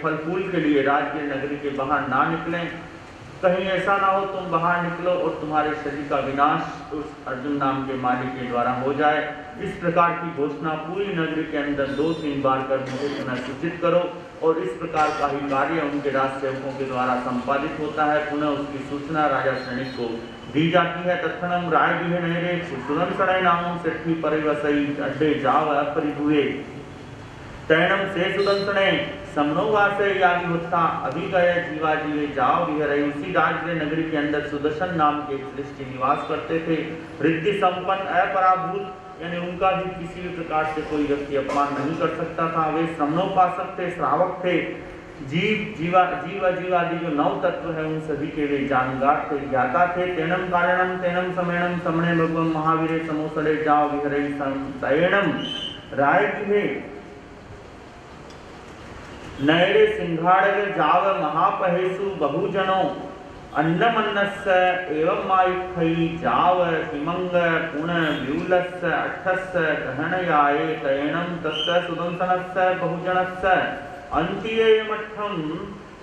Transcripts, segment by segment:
फल फूल के लिए राज्य नगरी के बाहर ना निकलें। कहीं ऐसा ना हो तुम बाहर निकलो और तुम्हारे शरीर का विनाश उस अर्जुन नाम के मालिक के द्वारा हो जाए। इस प्रकार की घोषणा पूरी नगरी के अंदर 2-3 बार कर मुझे पुनः सूचित करो। और इस प्रकार का ही कार्य उनके राज सेवकों के द्वारा संपादित होता है। पुनः उसकी सूचना राजा सैनिक को दी जाती है। तत्क्षणम राय दिहे नहरे सुदन सड़य नामम सेठी परिवसई अड्डे जाव अपरिभुए तैणम से सुदंसने समनोवासे यागी होता अभी गए जीवा जीवे जाओ विहरे। उसी राज्य नगरी के अंदर सुदर्शन नाम के सृष्टि निवास करते थे। रिद्धि संपन्न अपराभूत यानी उनका भी किसी भी प्रकार से कोई व्यक्ति अपमान नहीं कर सकता था। वे समनोपासक थे, श्रावक थे। जीवादि जो 9 तत्व है उन सभी के वे जानकार थे, ज्ञाता थे। तेनम कारणम तेनम समेणम समणे भगवम महावीरे समोसड़े जाओ विहरे तैणम राय की नैरे सिंहाड़े जाव महापहेसु बहुजनों अन्नमन्नस्य एवं मायुखई जाव हिमंग पुण व्यूलस्य अठस्य गहनयाये तैणम तस्य सुदंसनस्य बहुजनस्य अंतियेयमठम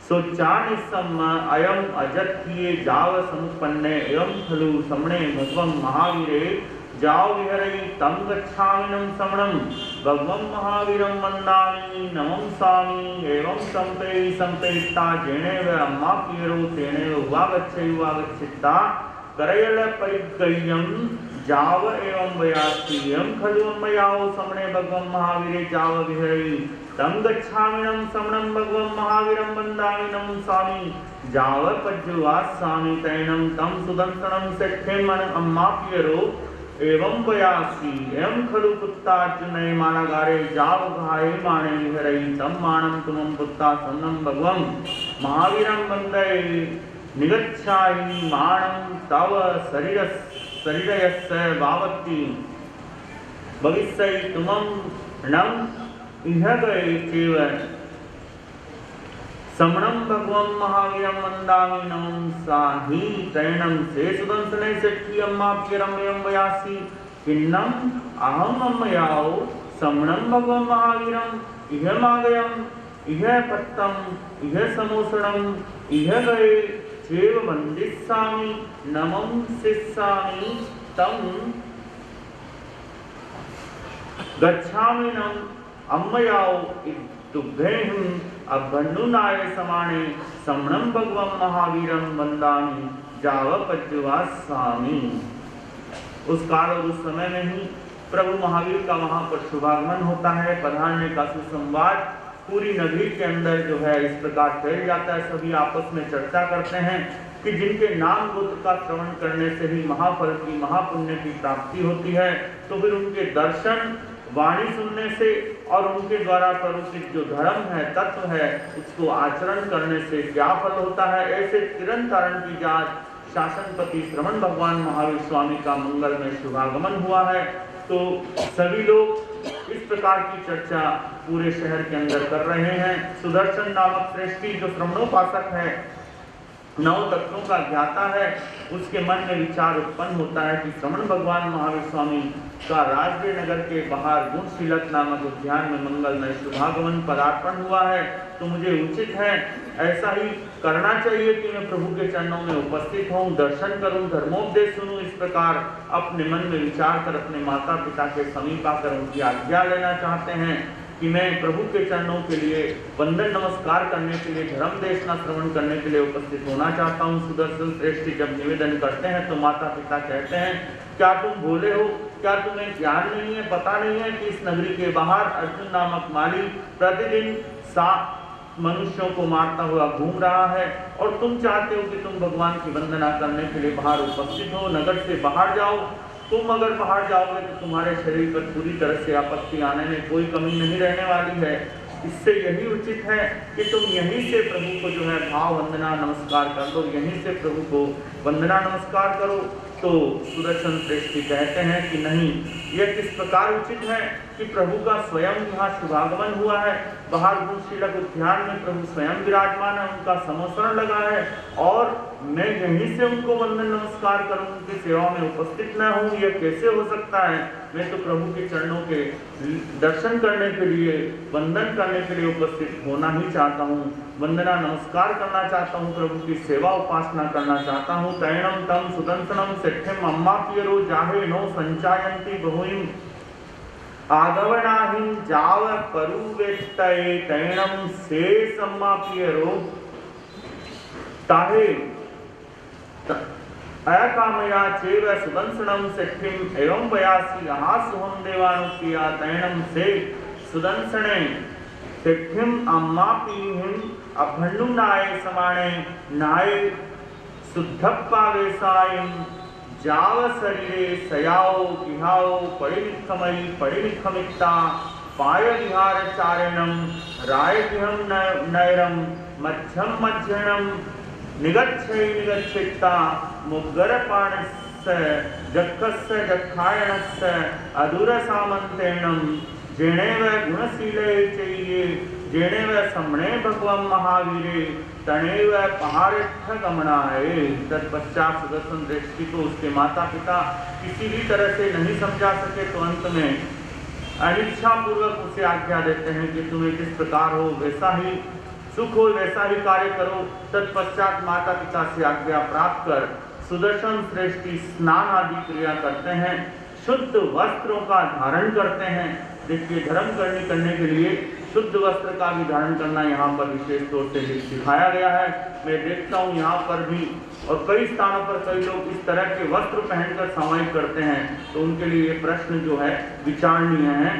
सोच्चानिसम अयम अजत्ये जाव समुत्पन्ने एवं खलु समणे भगवं महावीरे जाओ विहरई तम गच्छामिनं समणं भगवं महावीरं वन्दामि नमं स्वामी एवं संपेयिता जेनेव अम्मा पियरो तेनेव उवागच्छिता करयल परिगय्यं जाव एवं वयास्ति एवं खलु अम्मयाओ समणे भगवं महावीरे जाव विहरई तम गच्छामिनं समणं भगवं महावीरं वन्दामि नमं स्वामी जाव पज्जुवास्सामि तैणं तम सुदंसनं सेठ्ठेम अम्मा पियरो एवं वयासी एवं खलु पुत्तार्जुनय मानागारे जाव घाये माणे विहरई तम माणं तुमं पुत्ता सन्नं भगवं महावीरं वन्दे निगच्छामि माणं तव शरीरयस्य भावति भविष्यै तुमं णं इह गए चेव समणं भगवं महावीरं वन्दामि नमं साहि तैणं से सुदंसने सेठी अम्मा पियरं एवं वयासी किन्नम अहम अम्मयाओ समणं भगवं महावीरं इह मागयं इह पत्तं इह समोसणं इह गए चेव वन्दिस्सामि नमं शिस्सामि तं गच्छामि नम अम्मयाओ तुभ्येहं अभन्नुनाय समाणे समणं भगवं महावीरं वन्दामि जाव पज्जुवास्सामि। उस काल और उस समय में ही प्रभु महावीर का वहां पर शुभागमन होता है। पधारने का सुसंवाद पूरी नगरी के अंदर जो है इस प्रकार फैल जाता है। सभी आपस में चर्चा करते हैं कि जिनके नाम गोत्र का श्रवण करने से ही महाफल की महापुण्य की प्राप्ति होती है, तो फिर उनके दर्शन वाणी सुनने से और उनके द्वारा प्रवृत्त जो धर्म है, तत्व है, उसको आचरण करने से क्या फल होता है। ऐसे किरण तारण की जात शासनपति श्रवण भगवान महावीर स्वामी का मंगल में शुभागमन हुआ है। तो सभी लोग इस प्रकार की चर्चा पूरे शहर के अंदर कर रहे हैं। सुदर्शन नामक श्रेष्ठी जो श्रवणोपासक है, 9 तत्वों का ज्ञाता है, उसके मन में विचार उत्पन्न होता है कि श्रवण भगवान महावीर स्वामी का राज्य नगर के बाहर गुणशीलक नामक उद्यान में मंगल में शुभागमन पदार्पण हुआ है। तो मुझे उचित है, ऐसा ही करना चाहिए कि मैं प्रभु के चरणों में उपस्थित हूँ, दर्शन करूँ, धर्मोपदेश सुनूं। इस प्रकार अपने मन में विचार कर अपने माता पिता के समीप आकर उनकी आज्ञा लेना चाहते हैं कि मैं प्रभु के चरणों के लिए वंदन नमस्कार करने के लिए, धर्म देशना श्रवण करने के लिए उपस्थित होना चाहता हूँ। सुदर्शन श्रेष्ठी जब निवेदन करते हैं तो माता पिता कहते हैं, क्या तुम भोले हो? क्या तुम्हें ज्ञान नहीं है, पता नहीं है कि इस नगरी के बाहर अर्जुन नामक माली प्रतिदिन 7 मनुष्यों को मारता हुआ घूम रहा है और तुम चाहते हो कि तुम भगवान की वंदना करने के लिए बाहर उपस्थित हो, नगर से बाहर जाओ। तुम अगर बाहर जाओगे तो तुम्हारे शरीर पर पूरी तरह से आपत्ति आने में कोई कमी नहीं रहने वाली है। इससे यही उचित है कि तुम यहीं से प्रभु को जो है भाव वंदना नमस्कार कर दो, यहीं से प्रभु को वंदना नमस्कार करो। तो सुदर्शन श्रेष्ठी कहते हैं कि नहीं, यह किस प्रकार उचित है कि प्रभु का स्वयं यहाँ शुभागमन हुआ है। बाहर गुणशीलक उद्यान में प्रभु स्वयं विराजमान है, उनका समोसरण लगा है और मैं यहीं से उनको वंदन नमस्कार करूं, उनकी सेवा में उपस्थित न हूं, यह कैसे हो सकता है। मैं तो प्रभु के चरणों के दर्शन करने के लिए, वंदन करने के लिए उपस्थित होना ही चाहता हूँ, वंदना नमस्कार करना चाहता हूँ, प्रभु की सेवा उपासना करना चाहता हूँ। तैणम तम सुदंसनम सेठ्यम अम्मा पियरो जाहे नो संचायंती बहुइम आगवनाहिं जाव परुवेत्तये तैणम से सम्मा पियरो ताहे अकामया चेव सुदंसनम सेठ्यम एवं वयासी आहासुहम देवानुक्रिया तैणम से सुदंसने सेठ्यम अम्मा पीहिं अभन्नु नाय समाणे नाय शुद्धप्पा वेसायं जाव शरीरे सयाओ विहाओ परिमिखमयी परिमिखमित्ता पाय विहार चारणम राय विहम नैरम मध्यम मध्यणम निगच्छै निगच्छित्ता मुग्गर पाणस्य जक्कस्य जक्खायणस्य अधुर सामंतेणम जेणेव गुणशीले चैये जेणेव समणे भगवं महावीरे तणेव पहारेत्थ गमनाय। तत्पश्चात सुदर्शन दृष्टि को उसके माता पिता किसी भी तरह से नहीं समझा सके तो अंत में अनिच्छा पूर्वक उसे आज्ञा देते हैं कि तुम्हें किस प्रकार हो वैसा ही सुख हो, वैसा ही कार्य करो। तत्पश्चात माता पिता से आज्ञा प्राप्त कर सुदर्शन श्रेष्ठी स्नान आदि क्रिया करते हैं, शुद्ध वस्त्रों का धारण करते हैं। देखिए, धर्म करने के लिए शुद्ध वस्त्र का भी धारण करना यहाँ पर विशेष तौर से सिखाया गया है। मैं देखता हूँ यहाँ पर भी और कई स्थानों पर कई लोग इस तरह के वस्त्र पहनकर सामायिक करते हैं, तो उनके लिए ये प्रश्न जो है विचारणीय है।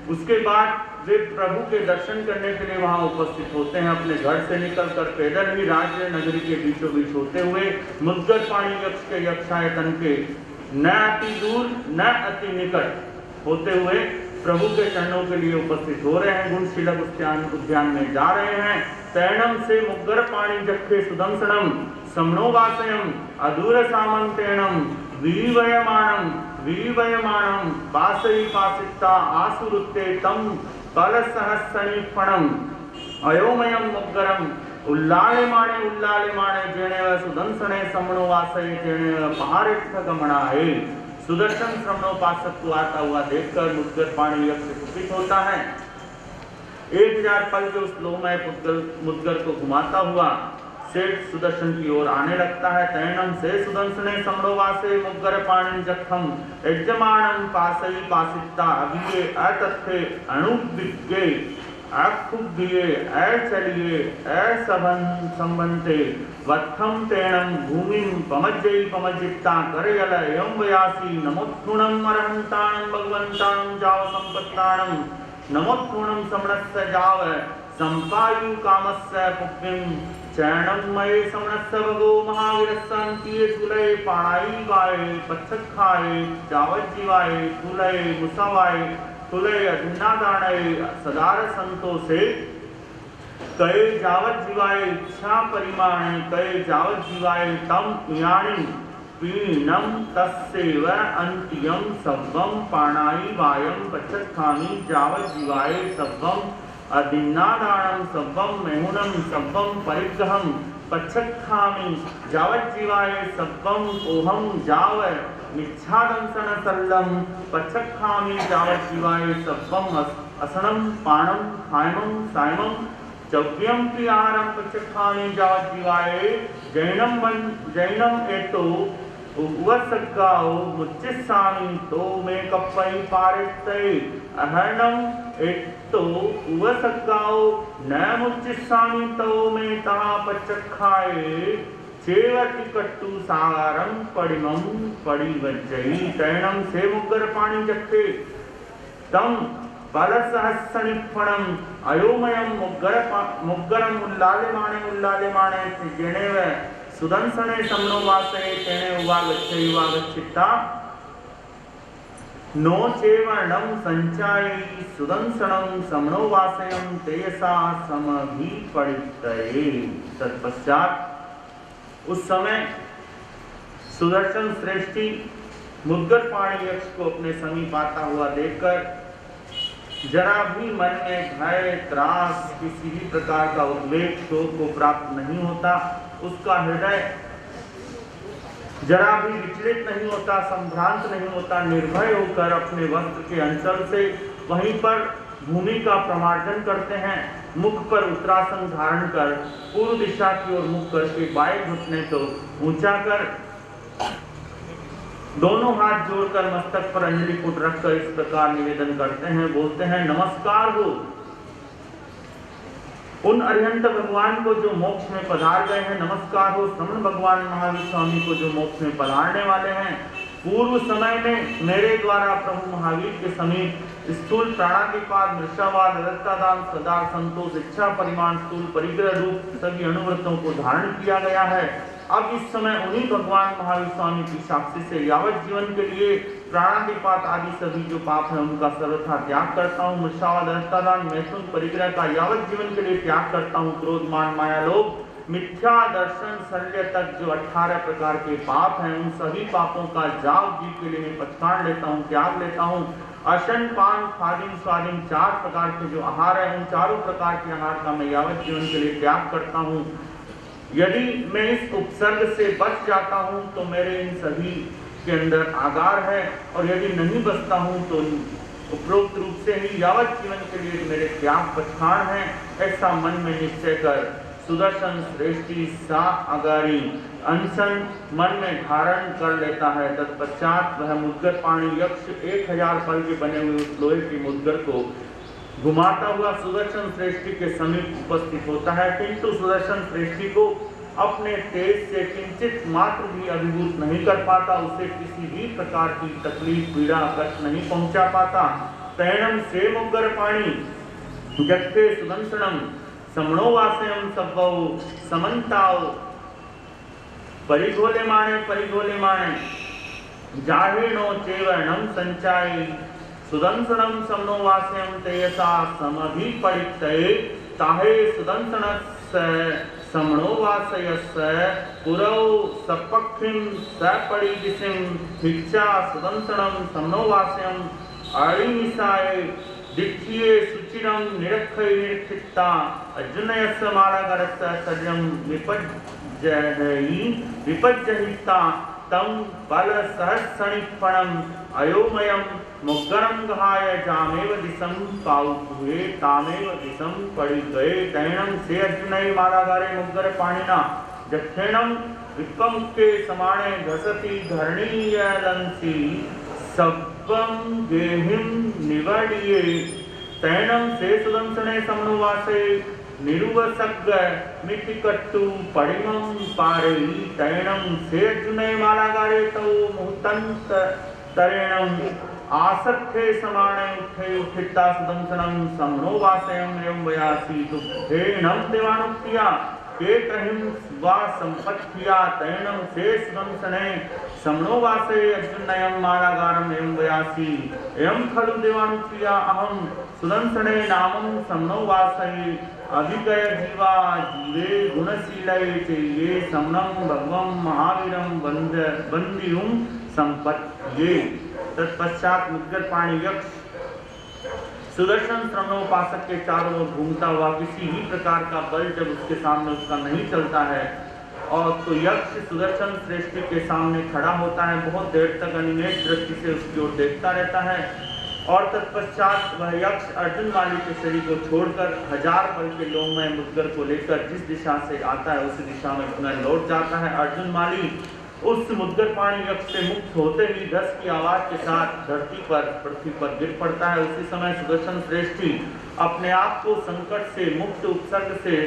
उसके बाद वे प्रभु के दर्शन करने के लिए वहाँ उपस्थित होते हैं, अपने घर से निकलकर पैदल ही राज्य नगरी के बीचों बीच होते हुए मुद्गर पाणी यक्ष के यक्षायतन के न अति दूर न अति निकट होते हुए प्रभु के चरणों के लिए उपस्थित हो रहे हैं, गुणशीलक उद्यान में जा रहे हैं। तैणम से मुग्गर पाणी जक्खे सुदंसनम समनोवासयम अधूर सामंतेणम वीवयमानम पासई पासिता आसुरुत्ते तम कलसहस्सनिफणम अयोमयम मुग्गरम उल्लालिमाणे जेणेव सुदंसने समनोवासये जेणेव पहारेत्थ गमनाय। सुदर्शन श्रवणोपासक को आता हुआ देखकर मुद्गर पाणी यक्ष कुपित होता है। 1000 पल के उस लोमय मुद्गर को घुमाता हुआ सेठ सुदर्शन की ओर आने लगता है। तैणम से सुदर्शने समरोवासे मुग्गर पाणी जखम यजमानम पासई पासिता अभिये अतथे अणुविज्ञे अखुब्धिये अचलिये असंबंते वत्थम तेणम भूमिं पमज्जयी पमज्जित्ता करयल एवं वयासी नमोत्थुणम अरहंताणं भगवंताणं जाव संपत्ताणं नमोत्थुणम समणस्य जाव संपायु कामस्य पुष्पिं चरणं मये समणस्य भगो महावीरस्संतीये तुलये पाणाई वाये पच्छखाये जावज्जीवाये तुलये मुसवाये तुलय अधिनादानय सदार संतोषे कये जावत जीवाय इच्छा परिमाणे कये जावत जीवाय तम यानि पीनम तस्सेव अंत्यम सब्बम पाणाई वायम पच्छखामि जावत जीवाय सब्बम अधिनादानम सब्बम मेहुनम सब्बम परिग्रहम पच्छखामि जावत जीवाय सब्बम ओहम जाव मिच्छादंसन सल्लम पच्छखामि जावत जीवाय सब्बम असनम पाणम खायमम सायमम चौक्यम प्रियारम पच्छखामि जावत जीवाय जैनम एतो उवसक्काओ मुच्चिस्सामि तो मे कप्पई पारित्तये अहर्णम एतो उवसक्काओ न मुच्चिस्सामि तो मे तहा पच्छखाये चेवति कट्टु सागरं पडिमं पडिवज्जयी। तैणम से मुग्गर पाणी जक्खे तम बलसहस्सनिफणम अयोमयम मुग्गरम उल्लालिमाणे जेणेव सुदंसने समनोवासये तेणे उवागच्छित्ता नो चेवर्णम संचायी सुदंसनम समनोवासयं तेयसा समभिपडितये। तत्पश्चात उस समय सुदर्शन श्रेष्ठी मुद्गर पाणी यक्ष को अपने समीप आता हुआ देखकर जरा भी मन में भय, त्रास, किसी भी प्रकार का उद्वेग, शोक को प्राप्त नहीं होता। उसका हृदय जरा भी विचलित नहीं होता, संभ्रांत नहीं होता, निर्भय होकर अपने वस्त्र के अंचल से वहीं पर भूमि का प्रमार्जन करते हैं। मुख पर उत्तरासन धारण कर पूर्व दिशा की ओर मुख करके बाएं घुटने को ऊंचा कर दोनों हाथ जोड़कर मस्तक पर अंजलि पुट रखकर इस प्रकार निवेदन करते हैं, बोलते हैं, नमस्कार हो उन अरिहंत भगवान को जो मोक्ष में पधार गए हैं। नमस्कार हो श्रमण भगवान महावीर स्वामी को जो मोक्ष में पधारने वाले हैं। पूर्व समय में मेरे द्वारा प्रभु महावीर के समीप स्थूल प्राणातिपात, मृषावाद, रक्तदान, सदा संतोष, इच्छा परिमाण, स्थूल परिग्रह रूप सभी अनुव्रतों को धारण किया गया है। अब इस समय उन्हीं भगवान महावीर स्वामी की साक्षी से यावत जीवन के लिए प्राणातिपात आदि सभी जो पाप है उनका सर्वथा त्याग करता हूँ। मृषावाद, रक्तदान, मैथुन, परिग्रह का यावत जीवन के लिए त्याग करता हूँ। क्रोध, मान, माया, लोभ, मिथ्या दर्शन, शल्य तक जो 18 प्रकार के पाप हैं उन सभी पापों का जाव जीव के लिए मैं पछताड़ लेता हूँ, त्याग लेता हूँ। अशन, पान, खादिम, स्वादिम 4 प्रकार के जो आहार है उन चारों प्रकार के आहार का मैं यावत जीवन के लिए त्याग करता हूँ। यदि मैं इस उपसर्ग से बच जाता हूँ तो मेरे इन सभी के अंदर आगार है, और यदि नहीं बचता हूँ तो उपरोक्त रूप से ही यावत जीवन के लिए मेरे त्याग पछताड़ है। ऐसा मन में निश्चय कर सुदर्शन श्रेष्ठी सा अगारी अनशन मन में धारण कर लेता है। तत्पश्चात वह मुद्गर पाणी यक्ष 1000 पल के बने हुए उस लोहे की मुद्गर को घुमाता हुआ सुदर्शन श्रेष्ठी के समीप उपस्थित होता है, किंतु सुदर्शन श्रेष्ठी को अपने तेज से किंचित मात्र भी अभिभूत नहीं कर पाता, उसे किसी भी प्रकार की तकलीफ, पीड़ा, कष्ट नहीं पहुंचा पाता। तैणम से मुग्गर पाणी जत्थे सुदंसनम समणो वासयम सब्बौ समन्ताओ परिघोले माणे जाहिणो चेवर्णम संचाई सुदंसनम समनो वासयम तेयसा समभिपरितये ताहे सुदंसनस्य समणो वासयस्य पुरौ सपक्षिम सपरिदिशिम भिक्षा सुदंसनम समनो वासयम अरिनिसाये दिक्खिये सुचिरम निरक्षय निरक्षिता अर्जुनयस्य मालागरस्य सजम विपज्जहिता तम बल सहस्रणिफणम अयोमयम मुग्गरम गहाय जामेव दिशम पाउहुए तामेव दिशम पड़ी गए। तैणम से अर्जुनय मालागारे मुग्गर पाणिना जक्षेणम विपम के समाणे घसति धरणीयलंसी सब्बम गेहिम निवडिये। तैणम से सुदंसने समनुवासे निरुवसग्ग मितिकट्टु पडिमं पारई। तैणम से अर्जुनय मालागारे तौ मुहूर्तंत तरेणम आसक्ते समाणे उठे उठिता सुदंसनम समनो वासयम एवं वयासी दुःखेणम देवानुक्तिया के कहिं स्वा संपत्तिया। तैणम से सुदंसने समनो वासे अर्जुनयम मालागारम एवं वयासी एवं खलु देवानुक्तिया अहम सुदंसने नामं समनो वासये अभिगय जीवा जीवे गुणशीलये चैये समनं भगवं महावीरं वंदियुं संपत्तिये। तत्पश्चात मुद्गर पाणी यक्ष सुदर्शन श्रवणोपासक के चारों ओर घूमता हुआ किसी भी प्रकार का बल जब उसके सामने उसका नहीं चलता है और तो यक्ष सुदर्शन श्रेष्ठी के सामने खड़ा होता है, बहुत देर तक अनिमेष दृष्टि से उसकी ओर देखता रहता है। और तत्पश्चात वह यक्ष अर्जुन माली के शरीर को छोड़कर 1000 बल के लोममय मुद्गर को लेकर जिस दिशा से आता है उसी दिशा में पुनः लौट जाता है। अर्जुन माली उस मुद्गर पाणी यक्ष से मुक्त होते ही धस की आवाज के साथ धरती पर पृथ्वी पर गिर पड़ता है। उसी समय सुदर्शन श्रेष्ठी अपने आप को संकट से मुक्त, उपसर्ग से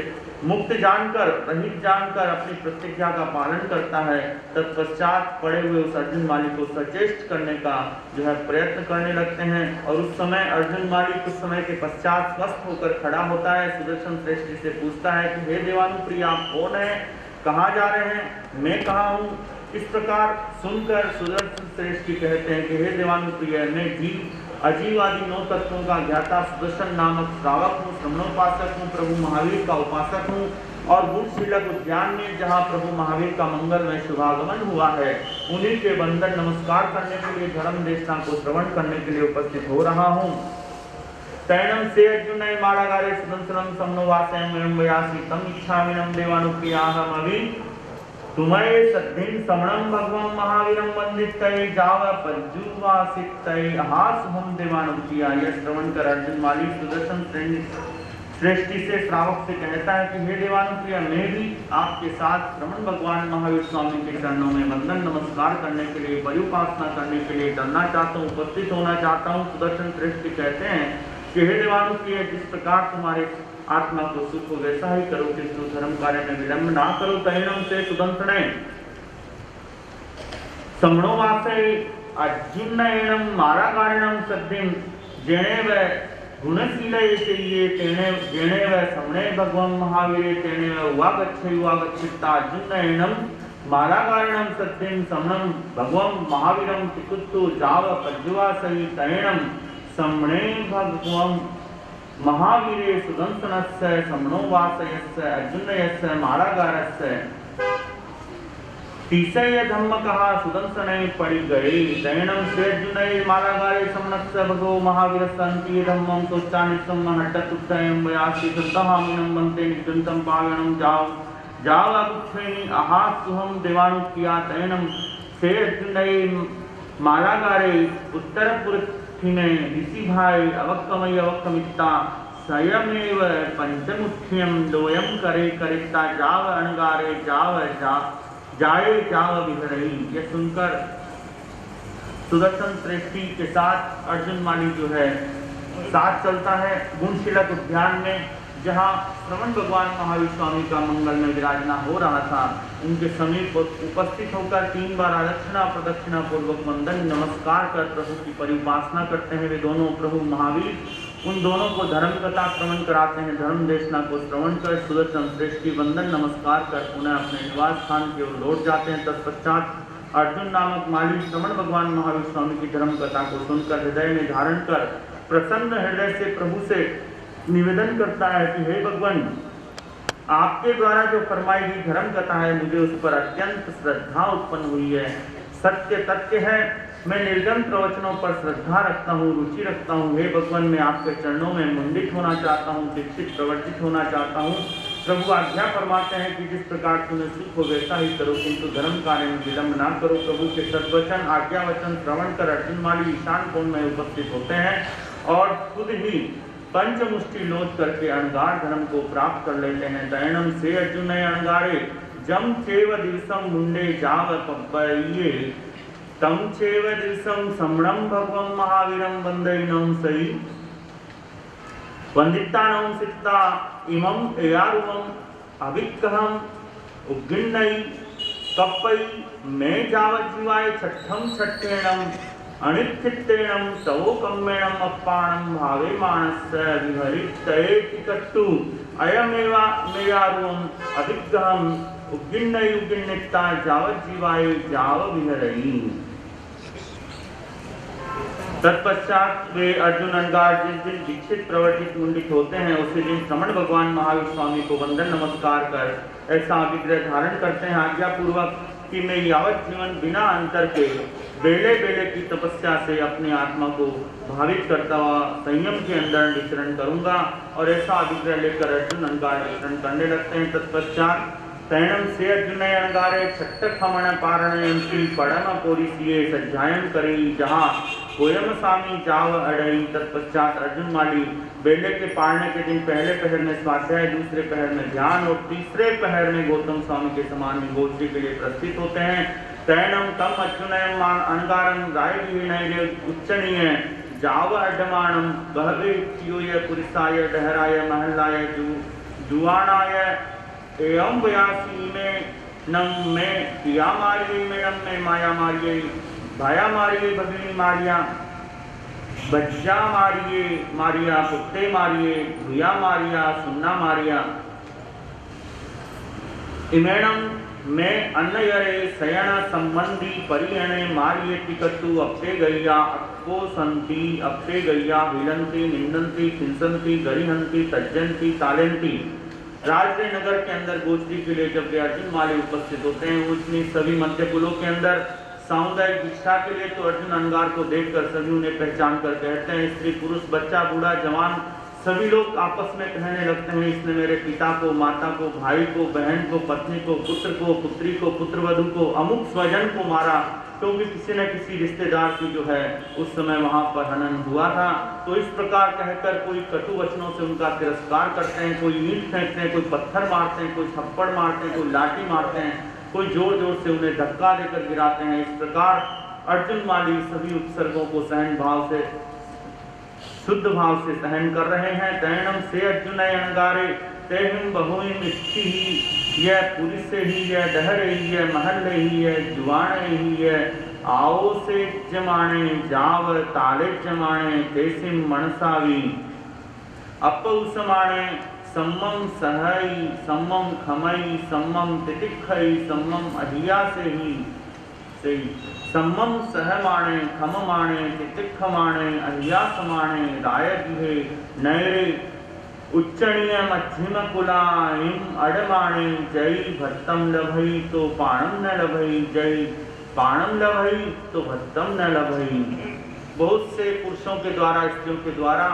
मुक्त जानकर, रहित जानकर अपनी प्रतिज्ञा का पालन करता है। तत्पश्चात पड़े हुए उस अर्जुन माली को सचेष्ट करने का जो है प्रयत्न करने लगते हैं। और उस समय अर्जुन माली कुछ समय के पश्चात स्वस्थ होकर खड़ा होता है। सुदर्शन श्रेष्ठी से पूछता है कि हे देवानुप्रिय, आप कौन है, कहाँ जा रहे हैं, मैं कहाँ हूँ। इस प्रकार सुनकर सुदर्शन श्रेष्ठी कहते हैं कि हे देवानुप्रिय, मैं जीव अजीव आदि 9 तत्वों का ज्ञाता सुदर्शन नामक श्रावक हूँ, श्रवणोपासक हूँ, प्रभु महावीर का उपासक हूँ। और गुणशीलक उद्यान में जहाँ प्रभु महावीर का मंगलमय शुभागमन हुआ है उन्हीं के बंधन नमस्कार करने के लिए, धर्म देशना को श्रवण करने के लिए उपस्थित हो रहा हूँ। तैणम से अर्जुन मालागारे सुदंसनम समनोवासयं वयासी तम इच्छामिनं देवानुप्रियाहम अभि तुम्हें सद्धिं समणं भगवं महावीरं वंदितये जाव पंजुवासितये हास हम देवानुप्रिया। यह श्रवण कर अर्जुन माली सुदर्शन श्रेष्ठी से श्रावक से कहता है कि हे देवानुप्रिया, मैं भी आपके साथ श्रवण भगवान महावीर स्वामी के चरणों में वंदन नमस्कार करने के लिए, परिउपासना करने के लिए करना चाहता हूँ, उपस्थित होना चाहता हूँ। सुदर्शन श्रेष्ठी कहते हैं कि हे देवानुप्रिया, जिस प्रकार तुम्हारे आत्मा को सुख हो वैसा ही करो, किंतु धर्म कार्य में विलंब ना करो। तैणम से सुदंसने समणोवासे अर्जुनयनम माराकारणम सद्धिं जेणे व गुणशीलये चाहिए तेणे जेणे व समणे भगवं महावीरे तेणे व उवागच्छयुवागच्छिता अर्जुनयनम माराकारणम सद्धिं समणं भगवं महावीरं तिकुत्तु जाव पज्जुवासयि तैणम समणे भगवं महावीरे सुदंसनस्य समणोवासयस्य अर्जुनयस्य मारागारस्य तीसय धम्म कहा सुदंसने पड़ी गए। तैणम से अर्जुनय मालागारे समनस्य भगवो महावीरस्य अंतीय धम्मं सोच्चानिसं हट्टतुत्तयं वयासि सत्तहामिनं वन्ते निजन्तं पावनं जाव अगुच्छेनि अहासुहं देवानुप्रिया। तैणम से अर्जुनय मालागारे उत्तरपुरथिने ऋषि भाई अवक्कमय अवक्कमिता स्वयमेव पंचमुख्यं दोयं करे करिता जाव अणगारे जाए जाव विहरई। यह सुनकर सुदर्शन श्रेष्ठी के साथ अर्जुन माली जो है साथ चलता है गुणशीलक उद्यान में, जहाँ श्रवण भगवान महावीर स्वामी का मंगल में विराजना हो रहा था। उनके समीप उपस्थित होकर 3 बार आदक्षिणा प्रदक्षिणा पूर्वक वंदन नमस्कार कर प्रभु की परिउपासना करते हैं। वे दोनों प्रभु महावीर उन दोनों को धर्म कथा श्रवण कराते हैं। धर्म देशना को श्रवण कर सुदर्शन श्रेष्ठी वंदन नमस्कार कर पुनः अपने निवास स्थान की ओर लौट जाते हैं। तत्पश्चात अर्जुन नामक माली श्रवण भगवान महावीर स्वामी की धर्म कथा को सुनकर हृदय में धारण कर प्रसन्न हृदय से प्रभु से निवेदन करता है कि हे भगवान, आपके द्वारा जो फरमाई गई धर्म कथा है, मुझे उस पर अत्यंत श्रद्धा उत्पन्न हुई है। सत्य तथ्य है, मैं निर्गम प्रवचनों पर श्रद्धा रखता हूँ, रुचि रखता हूँ। हे भगवान, मैं आपके चरणों में मुंडित होना चाहता हूँ, दीक्षित प्रवर्तित होना चाहता हूँ। प्रभु आज्ञा फरमाते हैं कि जिस प्रकार तुम्हें सुख हो वैसा ही करो, किंतु धर्म कार्य में विलंब ना करो। प्रभु के सद्वचन आज्ञा वचन श्रवण कर अर्जुन माली ईशान कोण में उपस्थित होते हैं और खुद ही पंचमुष्टि लोच करके अणगार धर्म को प्राप्त कर लेते हैं। तैणम से अर्जुन अणगारे जम चेव दिवसम मुंडे जाव पब्बये तम चेव दिवसम समणं भगवं महावीरं वंदयिनं सई वंदितानं सिक्ता इमं एयारुवं अभिक्कहं उग्गिन्नई कप्पई मैं जावत जीवाय छठम छठेणम अनिच्छित्तेणम तवो कम्मेणम अप्पाणम भावे मानस्य विहरितयेति कट्टु अयमेवा मेयारुवं अभिक्कहं उग्गिन्नई उग्गिन्निता जावत जीवाय जाव विहरई। तत्पश्चात वे अर्जुन अणगार जिस दिन दीक्षित प्रवर्तित मुंडित होते हैं, उसी दिन श्रवण भगवान महावीर स्वामी को वंदन नमस्कार कर ऐसा अभिग्रह धारण करते हैं आज्ञा पूर्वक कि मैं यावत जीवन बिना अंतर के बेले बेले की तपस्या से अपनी आत्मा को भावित करता हुआ संयम के अंदर विचरण करूंगा। और ऐसा अभिग्रह लेकर अर्जुन अणगार विचरण करने लगते हैं। तत्पश्चात तैणम से अर्जुन अणगारे छट्ट खमण पारणयंती पड़म पोरिसिये सज्जायन करी जहाँ कोयम स्वामी जाव अड़ई। तत्पश्चात अर्जुन माली बेले के पाड़ने के दिन पहले पहर में स्वाध्याय, दूसरे पहर में ध्यान और तीसरे पहर में गौतम स्वामी के समान में गोष्ठी के लिए प्रस्तुत होते हैं। तैणम तम अच्युनयम अणगारम राय उच्चनीय जाव अड्डमाणम बहवे चियोय पुरिसाय डहराय महलाय जुआणाय एवं व्यासी में नम में किया मारिये में नम में माया मारिये भाया मारिये भगिनी मारिया बच्चा मारिये मारिया कुत्ते मारिये भूया मारिया सुन्ना मारिया इमेणम में अन्नयरे शयन संबंधी परियणे मारिये टिकट्टु अपे गैया अक्को संति अपे गैया हिलंती निंदंती खिंसंती गरिहंती तज्जंती तालेंती। राजदेव नगर के अंदर गोष्ठी के लिए जब अर्जुन माली उपस्थित होते हैं, उसमें सभी मध्य कुलों के अंदर सामुदायिक भिक्षा के लिए, तो अर्जुन अंगार को देखकर सभी उन्हें पहचान कर कहते हैं, स्त्री पुरुष बच्चा बूढ़ा जवान सभी लोग आपस में कहने लगते हैं, इसने मेरे पिता को, माता को, भाई को, बहन को, पत्नी को, पुत्र को, पुत्री को, पुत्रवधू को, अमुक स्वजन को मारा, क्योंकि किसी न किसी रिश्तेदार की जो है उस समय वहां पर हनन हुआ था। तो इस प्रकार कहकर कोई कटु वचनों से उनका तिरस्कार करते हैं, कोई ईंट फेंकते हैं, कोई पत्थर मारते हैं, कोई थप्पड़ मारते हैं, कोई लाठी मारते हैं, कोई जोर जोर से उन्हें धक्का देकर गिराते हैं। इस प्रकार अर्जुन माली सभी उपसर्गों को सहन भाव से, शुद्ध भाव से सहन कर रहे हैं। तैणम से अर्जुन अणगारे तेहिम बहुम इच्छी ही, यह पुरी से ही, यह डहर ही है, महल ही है, जुआण ही है, आओ से जमाने जाव ताले जमाने तेसिम मनसावी, अपउसमाणे सम्मम सहई सम्मम खमई सम्मम तितिक्षई सम्मम अधिया से ही सम्मम सहमाणे खममाणे तितिक्षमाणे अधियासमाणे रायगिहे नैरे उच्चणीय मध्यम कुलाइम अडमाणे जय भत्तम लभई तो पाणम न लभई, जय पाणम लभई तो भत्तम न लभई। बहुत से पुरुषों के द्वारा, स्त्रियों के द्वारा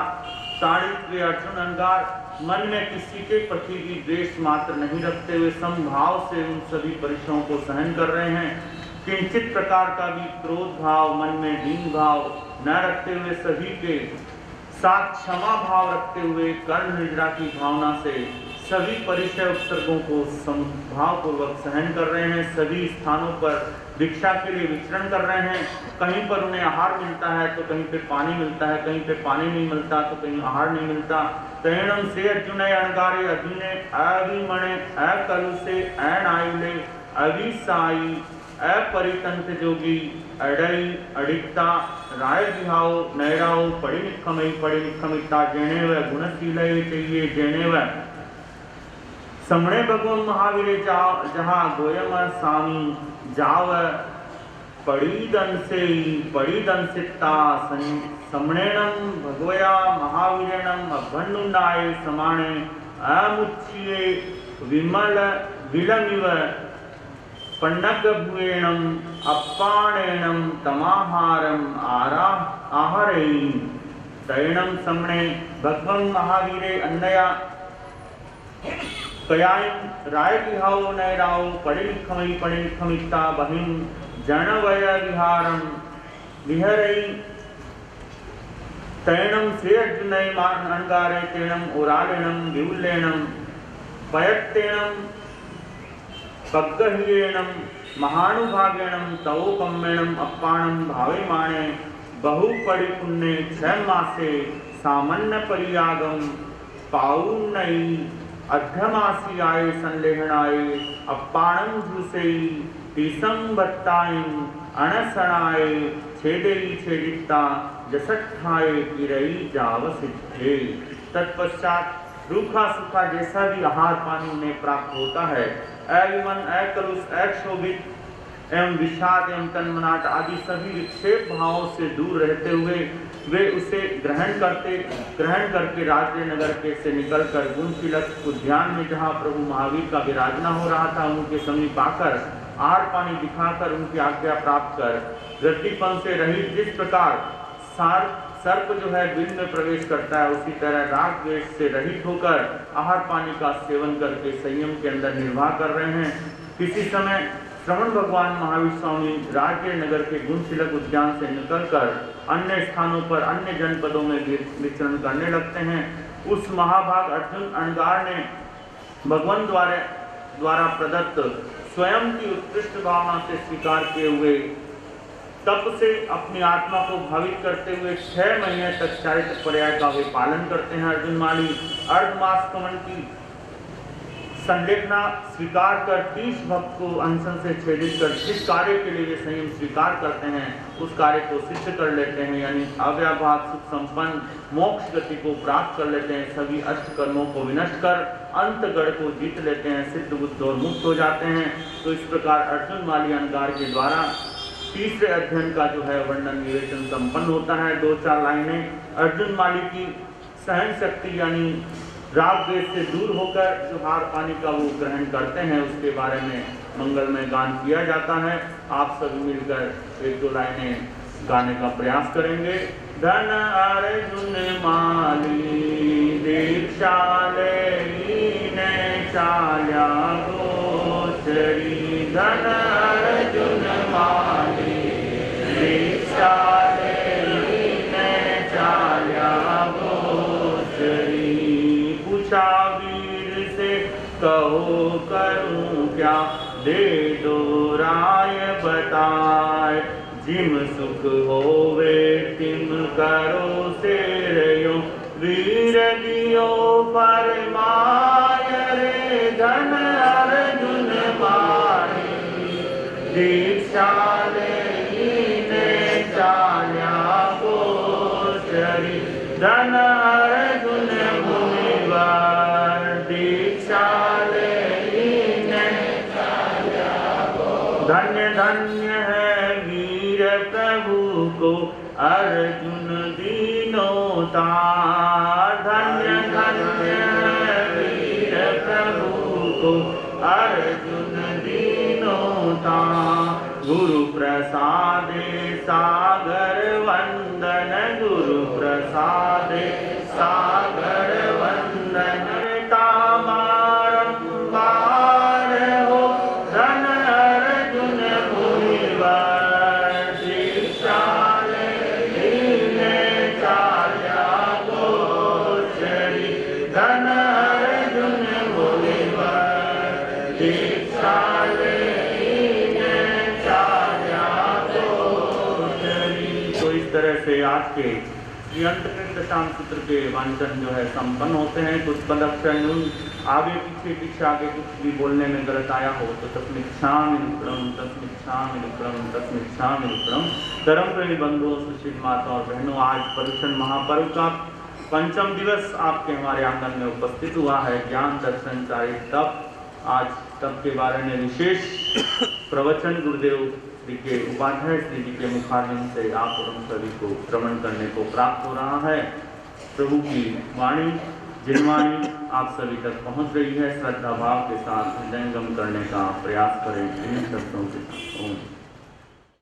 ताड़ित हुए अर्जुन अंगार मन में किसी के प्रति भी द्वेष मात्र नहीं रखते हुए समभाव से उन सभी परीक्षाओं को सहन कर रहे हैं। किंचित प्रकार का भी क्रोध भाव, मन में दीन भाव न रखते हुए, सभी के साथ क्षमा भाव रखते हुए, कर्ण निद्रा की भावना से सभी परिचय उपसर्गों को समभाव पूर्वक सहन कर रहे हैं। सभी स्थानों पर भिक्षा के लिए विचरण कर रहे हैं। कहीं पर उन्हें आहार मिलता है तो कहीं पे पानी मिलता है, कहीं पे पानी नहीं मिलता तो कहीं आहार नहीं मिलता। तैणम से अर्जुन अणगारे अधीने अभिमणे अकलुषे अनायुले अभिसाई अपरितंत जोगी अडई अडिक्ता राय विहाओ नैराओ पड़ी निखमिता जेने व गुणशीलये चाहिए जेने व समणे भगवान महावीरे जहाँ गोयम स्वामी जाव पड़ीदन सित्ता समणेनम भगवया महावीरेणम अभन्नुनाय समाणे अमुच्ये विमल विलमिव पन्नगभुएणम अप्पाणेणम तमाहारम आहरई। तैणम समणे भगवन् महावीरे अन्नया कयायम राय विहाओ नैराओ पड़िनिखमिता बहिम जनवय विहारम विहरई। तैणम से अर्जुनय अणगारे तेणम ओरालेणम विउल्लेणम पयत्तेणम पग्गह्येणम महानुभागेणम तवोपम्मेणम अप्पाणम भावेमाणे बहुपड़ी पुण्ये क्षय मासे सामान्य परियागम पाउन्नई अध्यमासी आये संलेहनाय अप्पाणम झुसेई तीसम बत्ताईं अणसणाय छेदेई छेदिता जसठाए गिरई जाव सिद्धे। तत्पश्चात रूखा सूखा जैसा भी आहार पानी उन्हें प्राप्त होता है, अविमन अकलुष अक्षोभित एवं विषाद एवं तन्मनाट आदि सभी विक्षेप भावों से दूर रहते हुए वे उसे ग्रहण करके राज्य नगर के से निकलकर गुणशीलक उद्यान में जहाँ प्रभु महावीर का विराजना हो रहा था उनके समीप आकर आहार पानी दिखाकर उनकी आज्ञा प्राप्त कर वृत्तिपन से रहित जिस प्रकार सर्प जो है बिल में प्रवेश करता है उसी तरह राग द्वेष से रहित होकर आहार पानी का सेवन करके संयम के अंदर निर्वाह कर रहे हैं। किसी समय श्रवण भगवान महावीर स्वामी राज्य नगर के गुणशीलक उद्यान से निकलकर अन्य स्थानों पर अन्य जनपदों में विचरण करने लगते हैं। उस महाभाग अर्जुन अणगार ने भगवान द्वारा प्रदत्त स्वयं की उत्कृष्ट भावना से स्वीकार किए हुए तप से अपनी आत्मा को भावित करते हुए 6 महीने तक चारित्र पर्याय का वे पालन करते हैं। अर्जुन माली अर्धमास कमन की संलेखना स्वीकार कर 30 भक्त को अनशन से छेदित कर जिस कार्य के लिए वे संयम स्वीकार करते हैं उस कार्य को सिद्ध कर लेते हैं, यानी अव्याभात सुख संपन्न मोक्ष गति को प्राप्त कर लेते हैं। सभी अष्ट कर्मों को विनष्ट कर अंतगढ़ को जीत लेते हैं, सिद्ध बुद्ध और मुक्त हो जाते हैं। तो इस प्रकार अर्जुन माली अणगार के द्वारा तीसरे अध्ययन का जो है वर्णन विवेचन संपन्न होता है। 2-4 लाइनें अर्जुन माली की सहन शक्ति यानी राग द्वेष से दूर होकर जो हार पानी का वो ग्रहण करते हैं, उसके बारे में मंगलमय गान किया जाता है। आप सभी मिलकर एक दो लाइनें गाने का प्रयास करेंगे। धन अर्जुन माली दीक्षा लेने चाल्या गोचरी, धन अर्जुन माली दीक्षा लेने चाल्या गोचरी। पूछा वीर से कहो करूं क्या, दे दो राय बताए, जिम सुख होवे तिम करो सेरयो, वीर दियो फरमाय रे, धन अर्जुन माली दीक्षा लेने चाल्या गोचरी, धन अर्जुन मुनिवर दीक्षा लेने चाल्या गोचरी। धन्य धन्य है वीर प्रभु को अर्जुन दीनों तार, धन्य धन्य है वीर प्रभु को अर्जुन दीनों तार। गुरु प्रसादे सागर वंदन, गुरु प्रसादे सागर वंदन, बारंबार हो धन अर्जुन मुनिवर दीक्षा लेने चाल्या गोचरी, धन अर्जुन मुनिवर दीक्षा लेने चाल्या गोचरी। तो इस तरह से आज के दशाम सूत्र के वांचन जो है संपन्न होते हैं। कुछ पदक्षर आगे पीछे आगे कुछ भी बोलने में गलत आया हो तो तस्मिच्छामि विक्रम, तस्मिच्छामि विक्रम, तस्मिच्छामि विक्रम। धर्म प्रेमी बंधुओं, सुशील माता और बहनों, आज पर्युषण महापर्व का पंचम दिवस आपके हमारे आंगन में उपस्थित हुआ है। ज्ञान दर्शन चारित तप। आज तप के बारे में विशेष प्रवचन गुरुदेव श्री के उपाध्याय श्री जी के मुखारविंद से आप और हम सभी को श्रवण करने को प्राप्त हो रहा है। प्रभु की वाणी जिनवाणी आप सभी तक पहुंच रही है। श्रद्धा भाव के साथ हृदयंगम करने का प्रयास करें इन शब्दों के साथ।